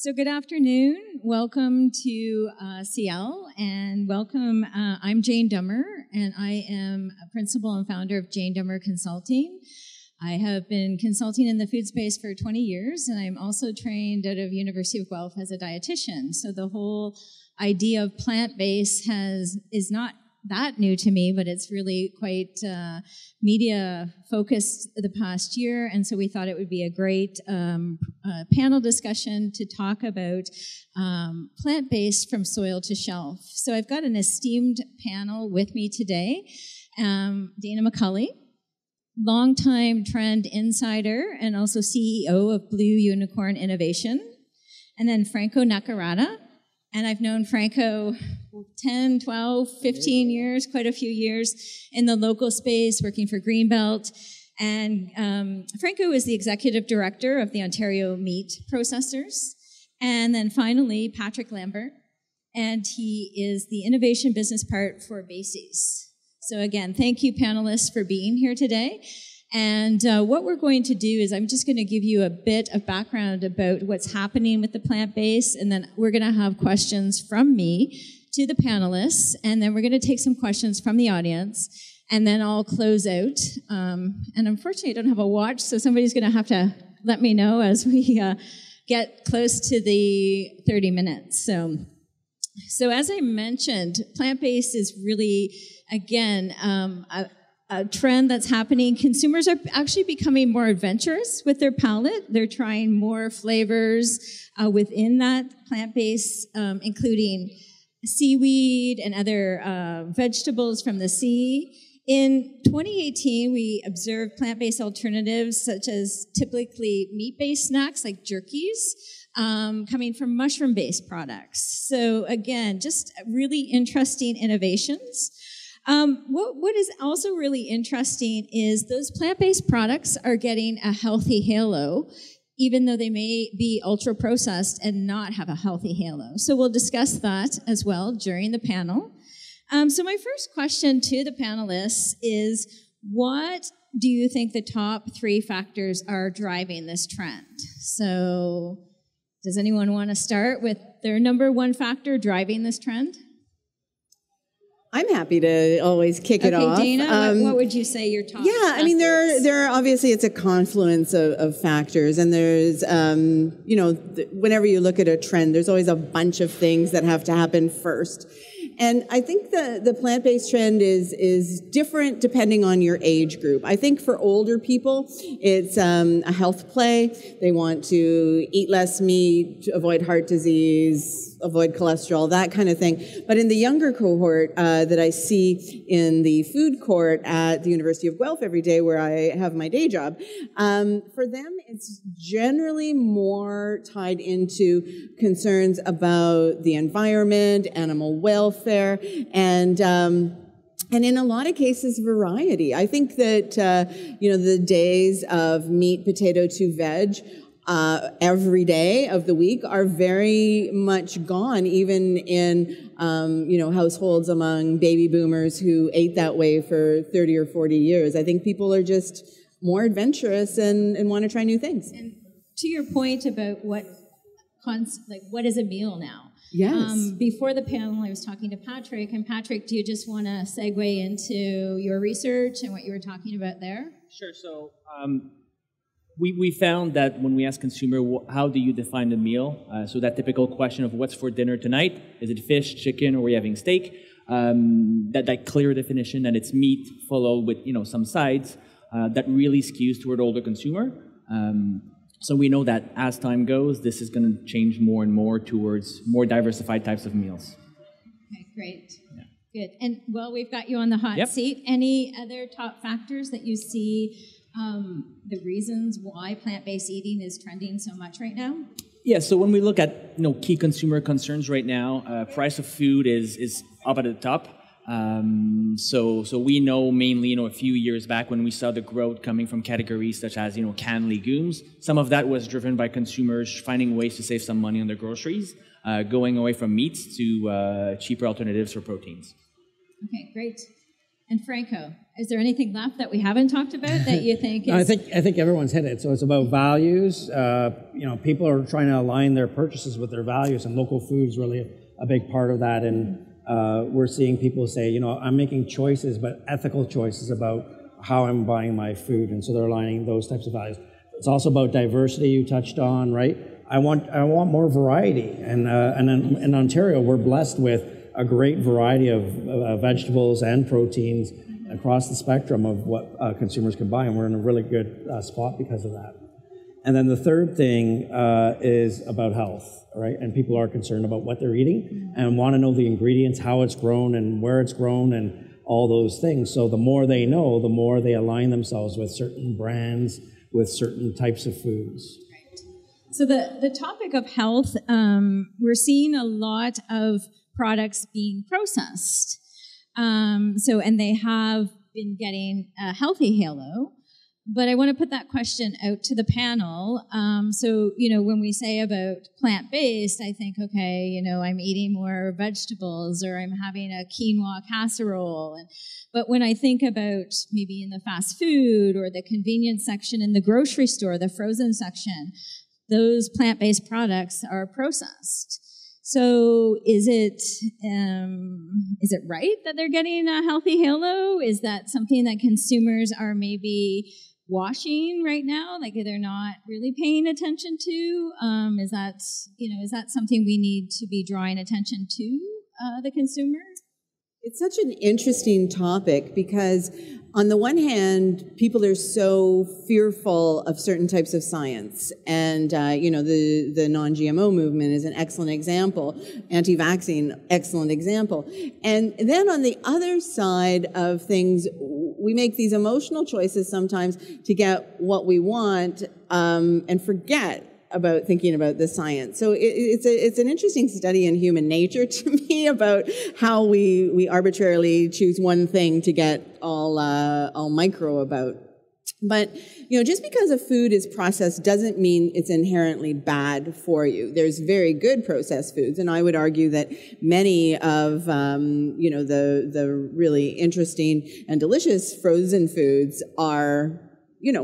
So good afternoon. Welcome to CL, and welcome. I'm Jane Dummer, and I am a principal and founder of Jane Dummer Consulting. I have been consulting in the food space for 20 years, and I'm also trained out of University of Guelph as a dietitian. So the whole idea of plant-based is not that new to me, but it's really quite media-focused the past year, and so we thought it would be a great panel discussion to talk about plant-based from soil to shelf. So I've got an esteemed panel with me today. Dana McCauley, longtime trend insider and also CEO of Blue Unicorn Innovation, and then Franco Naccarato. And I've known Franco 10, 12, 15 years, quite a few years in the local space, working for Greenbelt. And Franco is the executive director of the Ontario Meat Processors. And then finally, Patrick Lambert, and he is the innovation business part for Bases. So again, thank you, panelists, for being here today. And what we're going to do is I'm just going to give you a bit of background about what's happening with the plant-based, and then we're going to have questions from me to the panelists, and then we're going to take some questions from the audience, and then I'll close out. And unfortunately, I don't have a watch, so somebody's going to have to let me know as we get close to the 30 minutes. So as I mentioned, plant-based is really, again, a trend that's happening. Consumers are actually becoming more adventurous with their palate. They're trying more flavors within that plant-based, including seaweed and other vegetables from the sea. In 2018, we observed plant-based alternatives such as typically meat-based snacks like jerkies coming from mushroom-based products. So again, just really interesting innovations. What is also really interesting is those plant-based products are getting a healthy halo, even though they may be ultra-processed and not have a healthy halo. So we'll discuss that as well during the panel. So my first question to the panelists is, what do you think the top 3 factors are driving this trend? So does anyone want to start with their number 1 factor driving this trend? I'm happy to always kick it off. Okay, Dana, what would you say your top? Yeah, I mean, there are obviously it's a confluence of factors, and there's whenever you look at a trend, there's always a bunch of things that have to happen first. And I think the plant-based trend is different depending on your age group. I think for older people, it's a health play. They want to eat less meat, avoid heart disease, avoid cholesterol, that kind of thing. But in the younger cohort that I see in the food court at the University of Guelph every day, where I have my day job, for them it's generally more tied into concerns about the environment, animal welfare, and in a lot of cases, variety. I think that the days of meat, potato to veg every day of the week are very much gone, even in households among baby boomers who ate that way for 30 or 40 years. I think people are just more adventurous and want to try new things. And to your point about what is a meal now? Yes. Before the panel, I was talking to Patrick, and Patrick, do you just want to segue into your research and what you were talking about there? Sure. So we found that when we ask consumer, how do you define a meal? So that typical question of what's for dinner tonight, is it fish, chicken, or are we having steak? That clear definition that it's meat followed with some sides, that really skews toward older consumer. So we know that as time goes, this is going to change more and more towards more diversified types of meals. Okay, great. Yeah. Good. And we've got you on the hot seat. Any other top factors that you see, the reasons why plant-based eating is trending so much right now? Yeah, so when we look at key consumer concerns right now, price of food is up at the top. So we know mainly, a few years back when we saw the growth coming from categories such as, canned legumes, some of that was driven by consumers finding ways to save some money on their groceries, going away from meats to cheaper alternatives for proteins. Okay, great. And Franco, is there anything left that we haven't talked about that you think is... I think everyone's hit it. So it's about values. People are trying to align their purchases with their values, and local food is really a big part of that. And we're seeing people say, I'm making choices, but ethical choices about how I'm buying my food, and so they're aligning those types of values. It's also about diversity. You touched on, right? I want more variety, and in Ontario, we're blessed with a great variety of vegetables and proteins across the spectrum of what consumers can buy, and we're in a really good spot because of that. And then the third thing is about health, right? And people are concerned about what they're eating and want to know the ingredients, how it's grown and where it's grown and all those things. So the more they know, the more they align themselves with certain brands, with certain types of foods. Right. So the topic of health, we're seeing a lot of products being processed. And they have been getting a healthy halo. But I want to put that question out to the panel. When we say about plant-based, I think, okay, I'm eating more vegetables, or I'm having a quinoa casserole. But when I think about maybe in the fast food or the convenience section in the grocery store, the frozen section, those plant-based products are processed. So is it right that they're getting a healthy halo? Is that something that consumers are maybe washing right now, like they're not really paying attention to? Is that something we need to be drawing attention to, the consumer? It's such an interesting topic because on the one hand, people are so fearful of certain types of science. And, the non-GMO movement is an excellent example. Anti-vaccine, excellent example. And then on the other side of things, we make these emotional choices sometimes to get what we want and forget about thinking about the science. So it's an interesting study in human nature to me about how we arbitrarily choose one thing to get all micro about. But, just because a food is processed doesn't mean it's inherently bad for you. There's very good processed foods, and I would argue that many of, the really interesting and delicious frozen foods are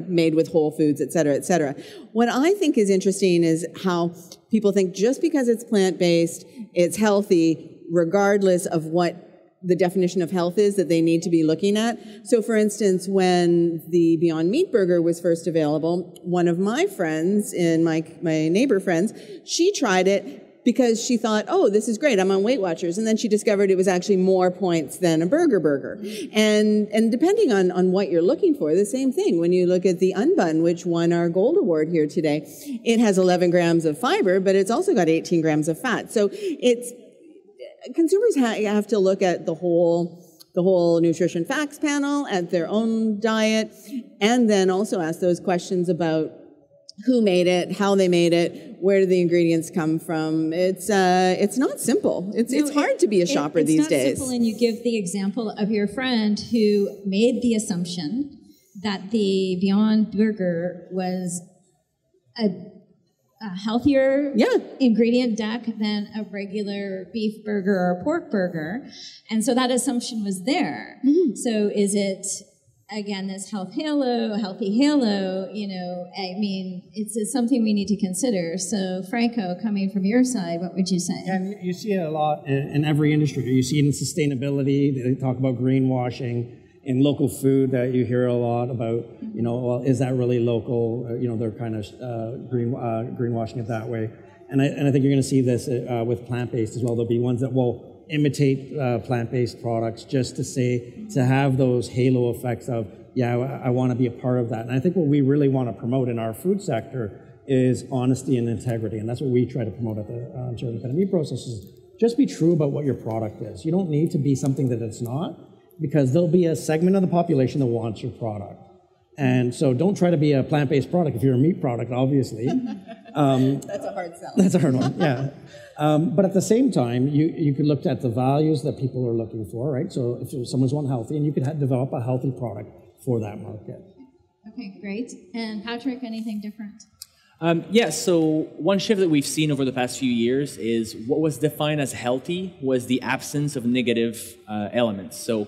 made with whole foods, et cetera, et cetera. What I think is interesting is how people think just because it's plant-based, it's healthy, regardless of what the definition of health is that they need to be looking at. So, for instance, when the Beyond Meat burger was first available, one of my friends, my neighbor friends, she tried it because she thought, oh, this is great, I'm on Weight Watchers. And then she discovered it was actually more points than a burger. And depending on what you're looking for, the same thing. When you look at the Unbun, which won our Gold Award here today, it has 11 grams of fiber, but it's also got 18 grams of fat. So consumers have to look at the whole nutrition facts panel, at their own diet, and then also ask those questions about who made it, how they made it, where do the ingredients come from. It's not simple. It's hard to be a shopper these days. It's not simple, and you give the example of your friend who made the assumption that the Beyond Burger was a healthier ingredient deck than a regular beef burger or pork burger. And so that assumption was there. Mm-hmm. So is it, again, this healthy halo, it's something we need to consider. So Franco, coming from your side, what would you say? And you see it a lot in every industry. You see it in sustainability. They talk about greenwashing. In local food, you hear a lot about, well, is that really local? They're kind of greenwashing it that way. And I think you're going to see this with plant-based as well. There'll be ones that will imitate plant-based products just to have those halo effects of, I want to be a part of that. And I think what we really want to promote in our food sector is honesty and integrity. And that's what we try to promote at the Ontario Independent Meat Processors. Just be true about what your product is. You don't need to be something that it's not, because there'll be a segment of the population that wants your product. And so don't try to be a plant-based product if you're a meat product, obviously. That's a hard sell. That's a hard one, yeah. But at the same time, you could look at the values that people are looking for, right? So if someone's want healthy, and you could develop a healthy product for that market. Okay, great. And Patrick, anything different? So one shift that we've seen over the past few years is what was defined as healthy was the absence of negative elements. So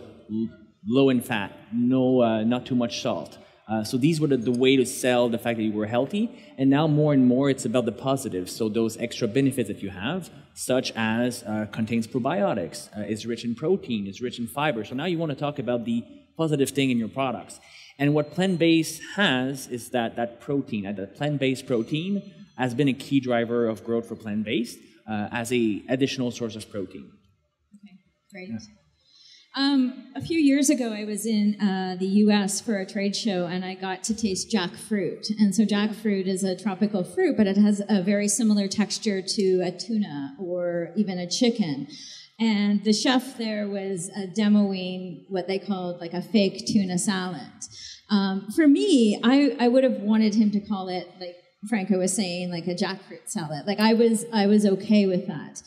low in fat, no, not too much salt. So these were the way to sell the fact that you were healthy. And now more and more it's about the positives. So those extra benefits that you have, such as contains probiotics, is rich in protein, is rich in fiber. So now you want to talk about the positive thing in your products. And what plant-based has is that protein, that plant-based protein has been a key driver of growth for plant-based as a additional source of protein. Okay, great. Yeah. A few years ago, I was in the U.S. for a trade show, and I got to taste jackfruit. And so jackfruit is a tropical fruit, but it has a very similar texture to a tuna or even a chicken. And the chef there was demoing what they called like a fake tuna salad. For me, I would have wanted him to call it, like Franco was saying, like a jackfruit salad. Like I was okay with that.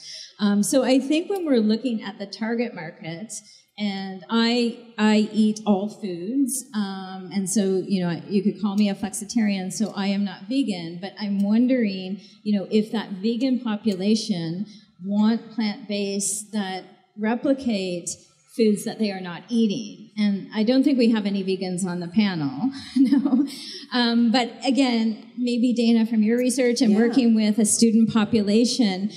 So I think when we're looking at the target market, and I eat all foods, and so, you know, you could call me a flexitarian, so I am not vegan, but I'm wondering, you know, if that vegan population want plant-based that replicate foods that they are not eating. And I don't think we have any vegans on the panel, no. But again, maybe Dana, from your research and working with a student population,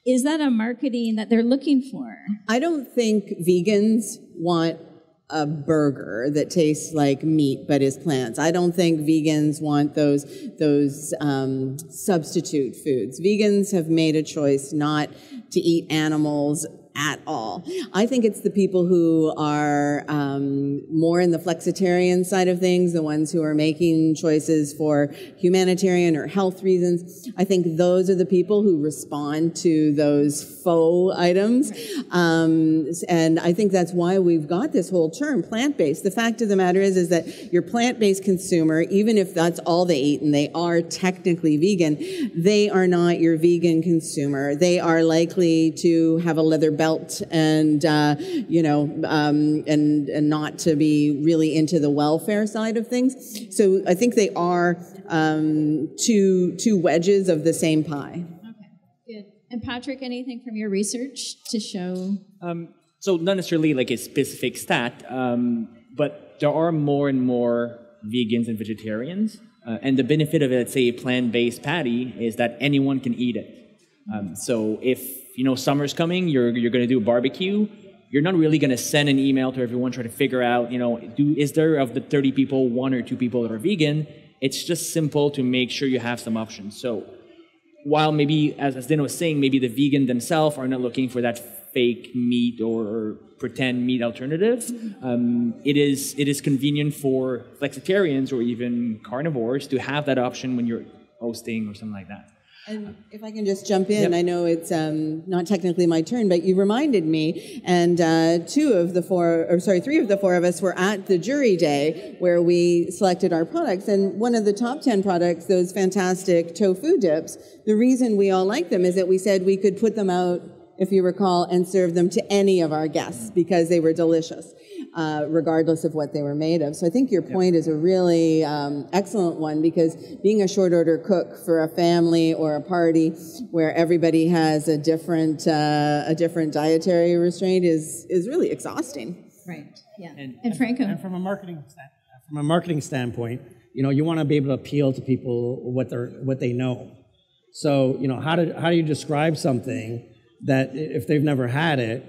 is that a marketing that they're looking for? I don't think vegans want a burger that tastes like meat but is plants. I don't think vegans want those substitute foods. Vegans have made a choice not to eat animals at all. I think it's the people who are more in the flexitarian side of things, the ones who are making choices for humanitarian or health reasons. I think those are the people who respond to those faux items. And I think that's why we've got this whole term, plant-based. The fact of the matter is that your plant-based consumer, even if that's all they eat and they are technically vegan, they are not your vegan consumer. They are likely to have a leather belt and and not to be really into the welfare side of things. So I think they are two wedges of the same pie. Okay, good. And Patrick, anything from your research to show? So not necessarily like a specific stat, but there are more and more vegans and vegetarians. And the benefit of, let's say, a plant-based patty is that anyone can eat it. So if summer's coming, you're going to do a barbecue, you're not really going to send an email to everyone trying to figure out, is there of the 30 people, 1 or 2 people that are vegan? It's just simple to make sure you have some options. So while maybe, as Dana was saying, maybe the vegan themselves are not looking for that fake meat or pretend meat alternative, it is convenient for flexitarians or even carnivores to have that option when you're hosting or something like that. And if I can just jump in, I know it's not technically my turn, but you reminded me, and 3 of the 4 of us were at the jury day where we selected our products, and one of the top 10 products, those fantastic tofu dips, the reason we all like them is that we said we could put them out, if you recall, and serve them to any of our guests because they were delicious, regardless of what they were made of. So I think your point is a really excellent one, because being a short order cook for a family or a party where everybody has a different dietary restraint is really exhausting. Right. Yeah. And Franco. And from a marketing standpoint, you want to be able to appeal to people what they know. So how do you describe something that if they've never had it,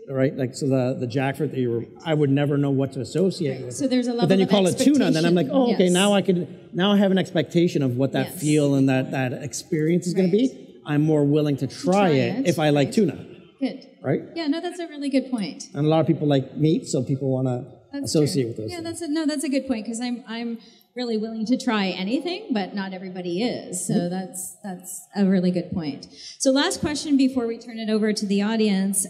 right? Like, so the jackfruit that I would never know what to associate with. So there's a level but then you of call it tuna, and then I'm like, oh, okay, yes. now I have an expectation of what that feel and that experience is going to be. I'm more willing to try it if I like tuna. Good. Right? Yeah, no, that's a really good point. And a lot of people like meat, so people want to associate with those. Yeah, that's a good point, because I'm really willing to try anything, but not everybody is. So that's a really good point. So last question before we turn it over to the audience.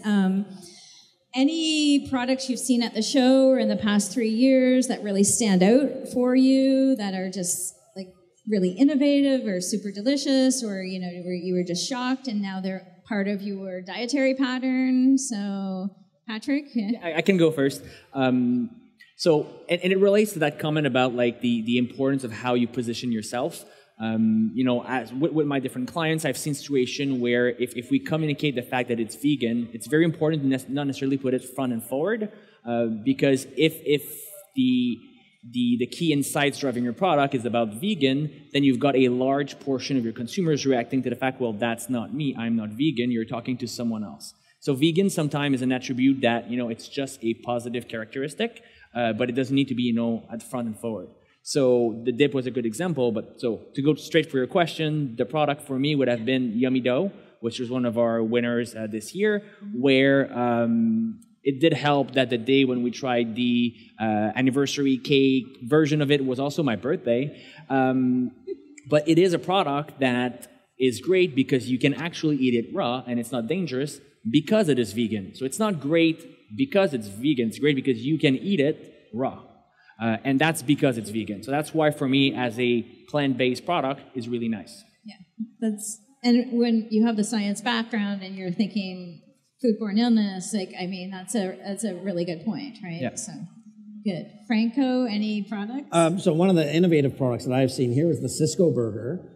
Any products you've seen at the show or in the past 3 years that really stand out for you, that are just like really innovative or super delicious, or where you were just shocked and now they're part of your dietary pattern? So Patrick? Yeah, I can go first. So, and it relates to that comment about like the importance of how you position yourself. As with my different clients, I've seen situation where if we communicate the fact that it's vegan, it's very important to not necessarily put it front and forward, because if the key insights driving your product is about vegan, then you've got a large portion of your consumers reacting to the fact, well, that's not me, I'm not vegan, you're talking to someone else. So vegan sometimes is an attribute that, it's just a positive characteristic, but it doesn't need to be, at front and forward. So the dip was a good example, but so to go straight for your question, the product for me would have been Yummy Dough, which was one of our winners this year, where it did help that the day when we tried the anniversary cake version of it was also my birthday. But it is a product that is great because you can actually eat it raw and it's not dangerous because it is vegan. So it's not great because it's vegan, it's great because you can eat it raw. And that's because it's vegan. So that's why for me, as a plant-based product, is really nice. Yeah, and when you have the science background and you're thinking foodborne illness, that's a really good point, right? Yeah. So good. Franco, any products? So one of the innovative products that I've seen here is the Cisco burger.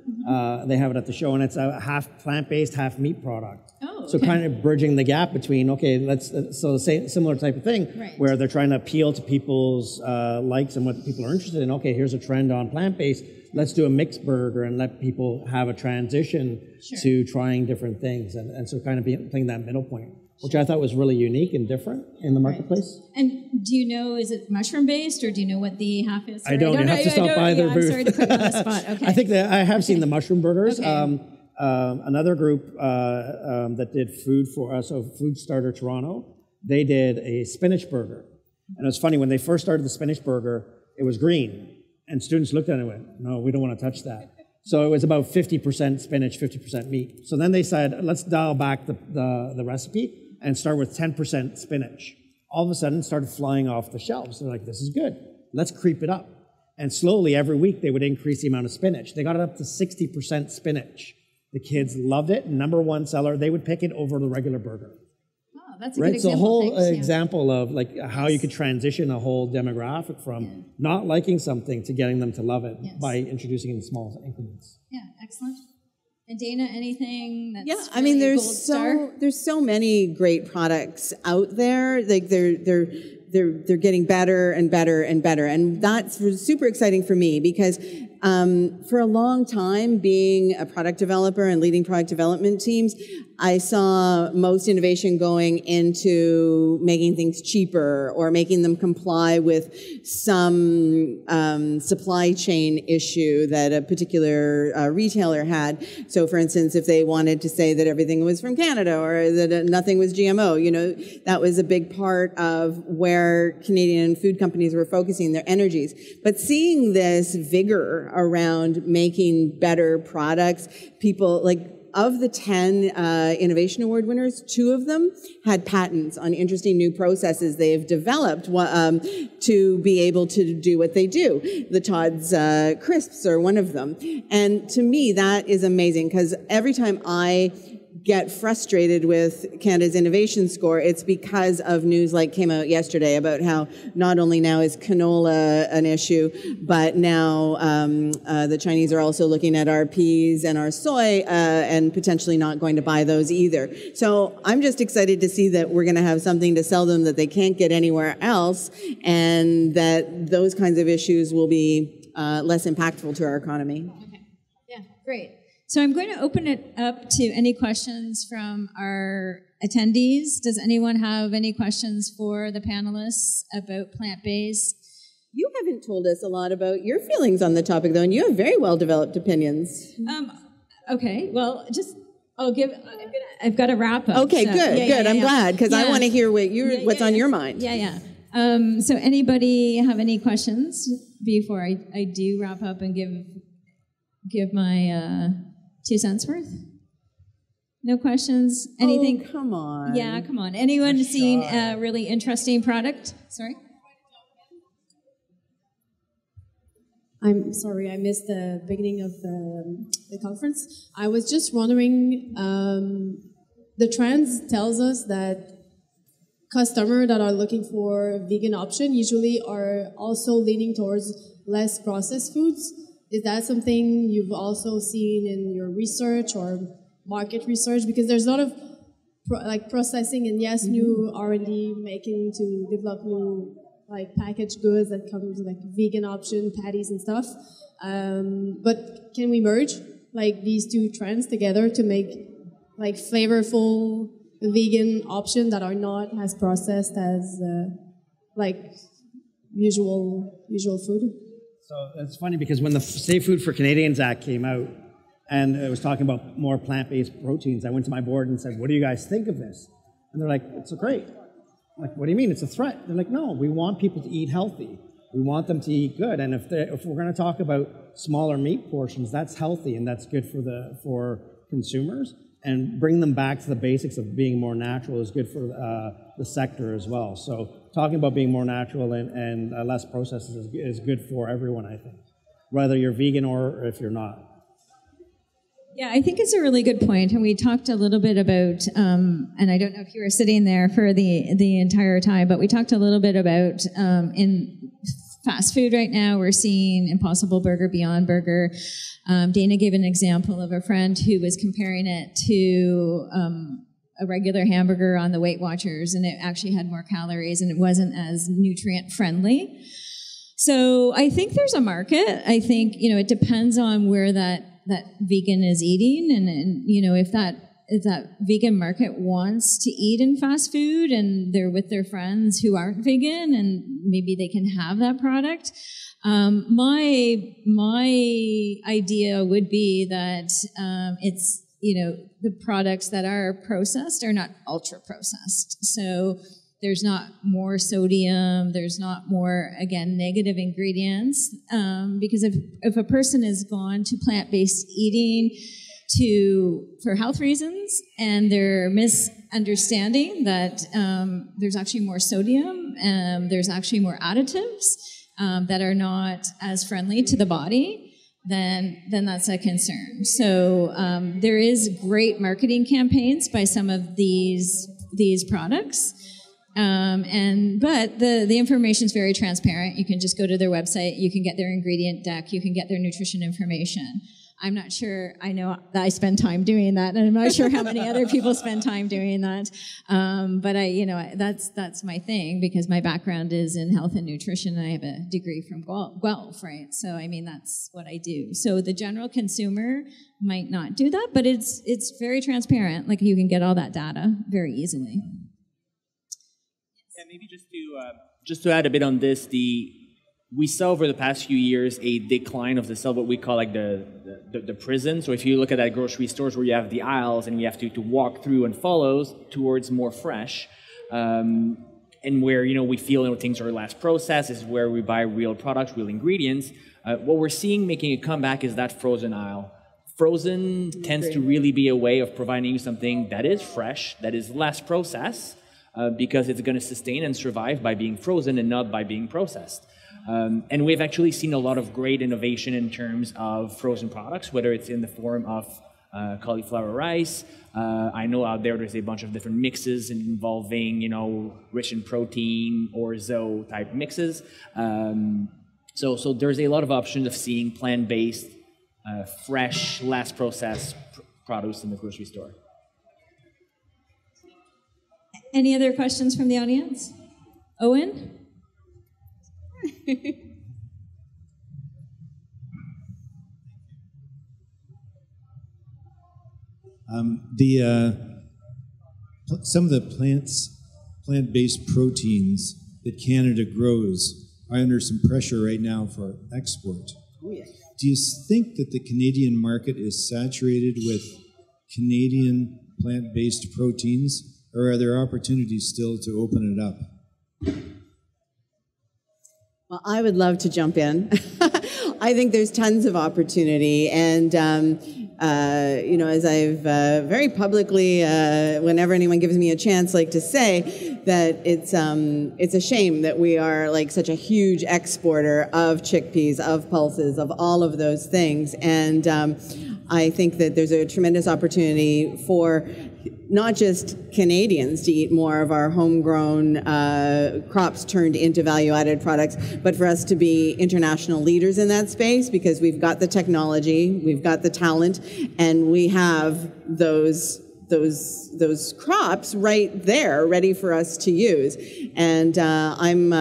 They have it at the show, and it's a half plant-based, half meat product. Oh, so okay. kind of bridging the gap between, similar type of thing, right, where they're trying to appeal to people's likes and what people are interested in. Okay, here's a trend on plant-based. Let's do a mixed burger and let people have a transition to trying different things. And so kind of playing that middle point, which I thought was really unique and different in the marketplace. Right. And do you know, is it mushroom-based, or do you know what the half is? I don't. You have to stop by their booth. I'm sorry to put you on the spot. Okay. I think that I have seen the mushroom burgers. Okay. Another group that did food for us, so Food Starter Toronto, they did a spinach burger. And it was funny, when they first started the spinach burger, it was green. And students looked at it and went, no, we don't want to touch that. So it was about 50% spinach, 50% meat. So then they said, let's dial back the recipe and start with 10% spinach. All of a sudden, it started flying off the shelves. They're like, this is good. Let's creep it up. And slowly, every week, they would increase the amount of spinach. They got it up to 60% spinach. The kids loved it. #1 seller. They would pick it over the regular burger. Oh, that's a good example. So a whole example of how you could transition a whole demographic from not liking something to getting them to love it by introducing it in small increments. Yeah, excellent. And Dana, anything that's there's so many great products out there. Like they're getting better and better and better, and that's super exciting for me because for a long time, being a product developer and leading product development teams, I saw most innovation going into making things cheaper or making them comply with some supply chain issue that a particular retailer had. So, for instance, if they wanted to say that everything was from Canada or that nothing was GMO, that was a big part of where Canadian food companies were focusing their energies. But seeing this vigor around making better products, people of the 10 Innovation Award winners, 2 of them had patents on interesting new processes they've developed to be able to do what they do. The Todd's crisps are one of them. And to me, that is amazing because every time I get frustrated with Canada's innovation score, it's because of news like came out yesterday about how not only now is canola an issue, but now the Chinese are also looking at our peas and our soy and potentially not going to buy those either. So I'm just excited to see that we're going to have something to sell them that they can't get anywhere else, and that those kinds of issues will be less impactful to our economy. Okay. Yeah, great. So I'm going to open it up to any questions from our attendees. Does anyone have any questions for the panelists about plant-based? You haven't told us a lot about your feelings on the topic, though, and you have very well-developed opinions. Okay, well, I've got to wrap up. Okay, so, good. I'm glad, because I want to hear what's on your mind. Yeah. So anybody have any questions before I do wrap up and give my 2 cents worth? No questions? Anything? Oh, come on. Yeah, come on. Anyone seen a really interesting product? Sorry? I'm sorry, I missed the beginning of the conference. I was just wondering, the trends tells us that customers that are looking for vegan option usually are also leaning towards less processed foods. Is that something you've also seen in your research or market research? Because there's a lot of processing and new R&D making to develop new like packaged goods that comes with like vegan option, patties and stuff. But can we merge like these two trends together to make like flavorful vegan options that are not as processed as like usual food? So it's funny because when the Safe Food for Canadians Act came out and it was talking about more plant-based proteins, I went to my board and said, what do you guys think of this? And they're like, it's great. I'm like, what do you mean? It's a threat. They're like, no, we want people to eat healthy. We want them to eat good. And if we're going to talk about smaller meat portions, that's healthy and that's good for consumers. And bring them back to the basics of being more natural is good for the sector as well. So talking about being more natural and less processed is good for everyone, I think, whether you're vegan or if you're not. Yeah, I think it's a really good point. And we talked a little bit about, and I don't know if you were sitting there for the entire time, but we talked a little bit about in fast food right now, we're seeing Impossible Burger, Beyond Burger. Dana gave an example of a friend who was comparing it to a regular hamburger on the Weight Watchers, and it actually had more calories and it wasn't as nutrient friendly. So I think there's a market. I think, it depends on where that vegan is eating, and if that vegan market wants to eat in fast food and they're with their friends who aren't vegan and maybe they can have that product. My idea would be that it's, the products that are processed are not ultra processed. So there's not more sodium, there's not more, again, negative ingredients. Because if a person has gone to plant-based eating for health reasons and they're misunderstanding that there's actually more sodium, there's actually more additives that are not as friendly to the body, then that's a concern. So there is great marketing campaigns by some of these products. But the information is very transparent. You can just go to their website, you can get their ingredient deck, you can get their nutrition information. I'm not sure, I know that I spend time doing that, and I'm not sure how many other people spend time doing that. But that's my thing, because my background is in health and nutrition, and I have a degree from Guelph, right? So, that's what I do. So the general consumer might not do that, but it's very transparent. Like, you can get all that data very easily. Yeah, maybe just to add a bit on this, we saw over the past few years a decline of what we call like the prison. So if you look at that grocery stores where you have the aisles and you have to walk through and follow towards more fresh, and where we feel things are less processed, is where we buy real products, real ingredients. What we're seeing making a comeback is that frozen aisle. Frozen tends to really be a way of providing you something that is fresh, that is less processed, because it's going to sustain and survive by being frozen and not by being processed. And we've actually seen a lot of great innovation in terms of frozen products, whether it's in the form of cauliflower rice. I know out there's a bunch of different mixes involving, rich in protein or ZO type mixes. So there's a lot of options of seeing plant-based, fresh, less processed produce in the grocery store. Any other questions from the audience? Owen? Some of the plant-based proteins that Canada grows are under some pressure right now for export. Oh, yes. Do you think that the Canadian market is saturated with Canadian plant-based proteins, or are there opportunities still to open it up? Well, I would love to jump in. I think there's tons of opportunity, and as I've very publicly, whenever anyone gives me a chance, like to say that it's a shame that we are like such a huge exporter of chickpeas, of pulses, of all of those things, and I think that there's a tremendous opportunity for not just Canadians to eat more of our homegrown crops turned into value-added products, but for us to be international leaders in that space, because we've got the technology, we've got the talent, and we have those crops right there ready for us to use. And I'm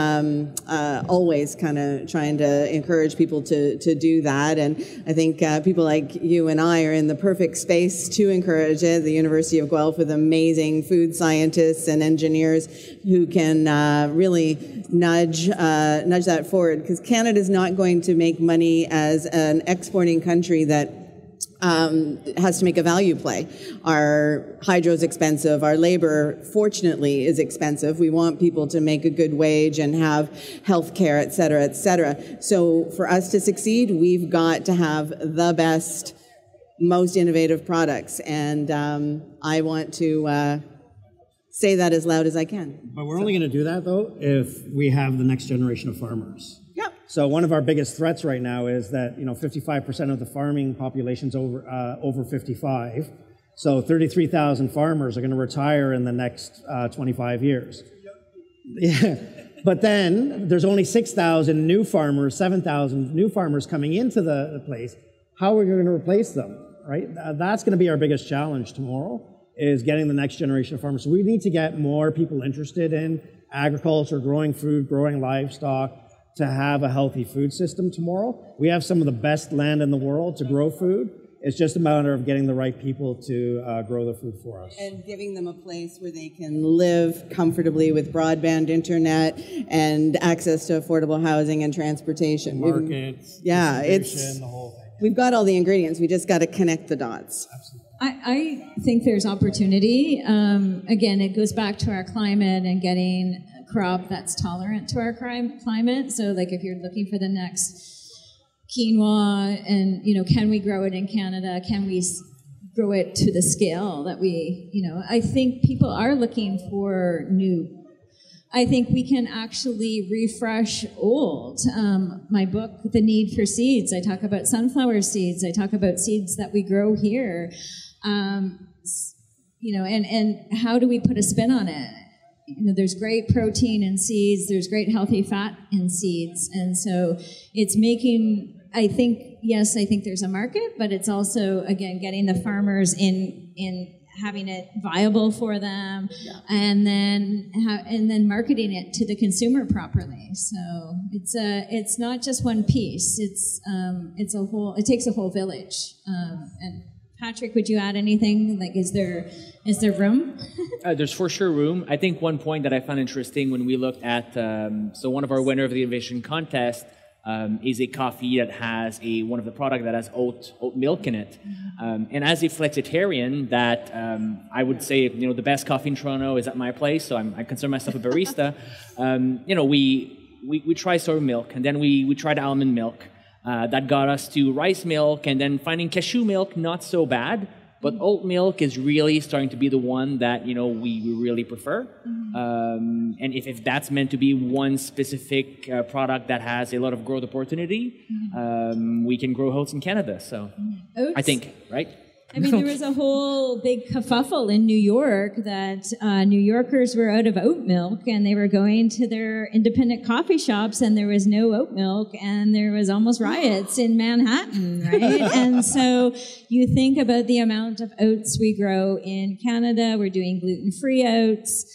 always kind of trying to encourage people to do that. And I think people like you and I are in the perfect space to encourage it. The University of Guelph with amazing food scientists and engineers who can really nudge that forward, because Canada's not going to make money as an exporting country that has to make a value play. Our hydro's expensive. Our labor, fortunately, is expensive. We want people to make a good wage and have health care, et cetera, et cetera. So for us to succeed, we've got to have the best, most innovative products. And I want to say that as loud as I can. But we're only going to do that, though, if we have the next generation of farmers. Yep. So one of our biggest threats right now is that 55% of the farming population's over 55. So 33,000 farmers are going to retire in the next 25 years. Yeah. But then there's only 6,000 new farmers, 7,000 new farmers coming into the place. How are we going to replace them, right? That's going to be our biggest challenge tomorrow, is getting the next generation of farmers. So we need to get more people interested in agriculture, growing food, growing livestock, to have a healthy food system tomorrow. We have some of the best land in the world to grow food. It's just a matter of getting the right people to grow the food for us. And giving them a place where they can live comfortably with broadband internet and access to affordable housing and transportation. Markets, yeah, it's the whole thing. We've got all the ingredients. We just got to connect the dots. Absolutely. I think there's opportunity. Again, it goes back to our climate and getting a crop that's tolerant to our climate. So like if you're looking for the next quinoa and, can we grow it in Canada? Can we grow it to the scale that we, I think people are looking for new. I think we can actually refresh old. My book, The Need for Seeds, I talk about sunflower seeds. I talk about seeds that we grow here. And how do we put a spin on it? There's great protein in seeds. There's great healthy fat in seeds. And so it's making, I think there's a market, but it's also, again, getting the farmers in having it viable for them, and then marketing it to the consumer properly. So it's not just one piece. It's a whole. It takes a whole village. And Patrick, would you add anything? Like, is there room? There's for sure room. I think one point that I found interesting when we looked at so one of our winner of the innovation contest is a coffee that has one of the product that has oat milk in it. And as a flexitarian, that I would say the best coffee in Toronto is at my place. So I consider myself a barista. We try soy milk, and then we tried almond milk. That got us to rice milk, and then finding cashew milk not so bad, but oat milk is really starting to be the one that we really prefer. And if that's meant to be one specific product that has a lot of growth opportunity, we can grow oats in Canada. So Oats? I think, right? I mean, there was a whole big kerfuffle in New York that New Yorkers were out of oat milk, and they were going to their independent coffee shops, and there was no oat milk, and there was almost riots in Manhattan, right? And so you think about the amount of oats we grow in Canada. We're doing gluten-free oats.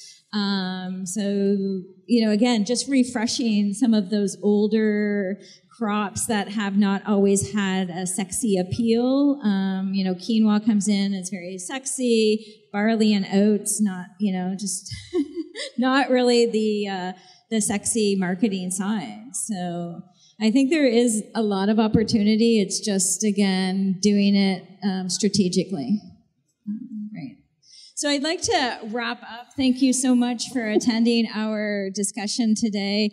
Again, just refreshing some of those older crops that have not always had a sexy appeal. Quinoa comes in, it's very sexy. Barley and oats, not, just not really the sexy marketing side. So I think there is a lot of opportunity. It's just, again, doing it strategically. Great. So I'd like to wrap up. Thank you so much for attending our discussion today.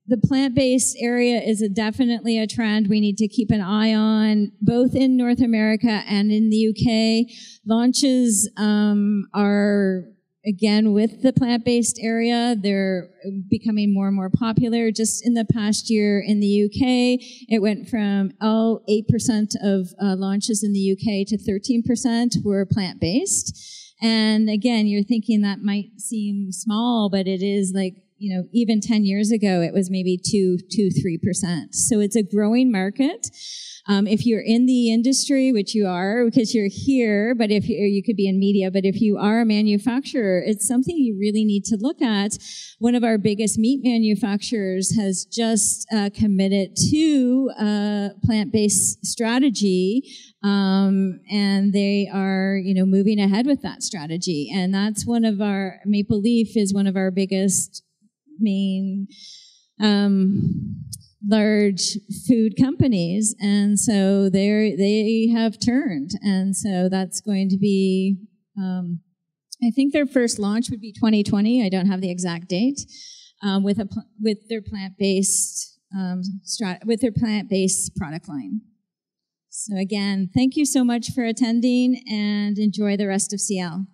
The plant-based area is definitely a trend we need to keep an eye on, both in North America and in the UK. Launches are again, with the plant-based area, they're becoming more and more popular. Just in the past year in the UK, it went from 8% of launches in the UK to 13% were plant-based. And again, you're thinking that might seem small, but it is like, you know, even 10 years ago, it was maybe 3%. So it's a growing market. If you're in the industry, which you are because you're here, but if you could be in media, but if you are a manufacturer, it's something you really need to look at. One of our biggest meat manufacturers has just committed to a plant-based strategy, and they are, you know, moving ahead with that strategy. And that's one of our, Maple Leaf is one of our biggest main large food companies, and so they have turned, and so that's going to be, I think their first launch would be 2020. I don't have the exact date, with their plant-based with their plant-based product line. So again, thank you so much for attending, and enjoy the rest of CL.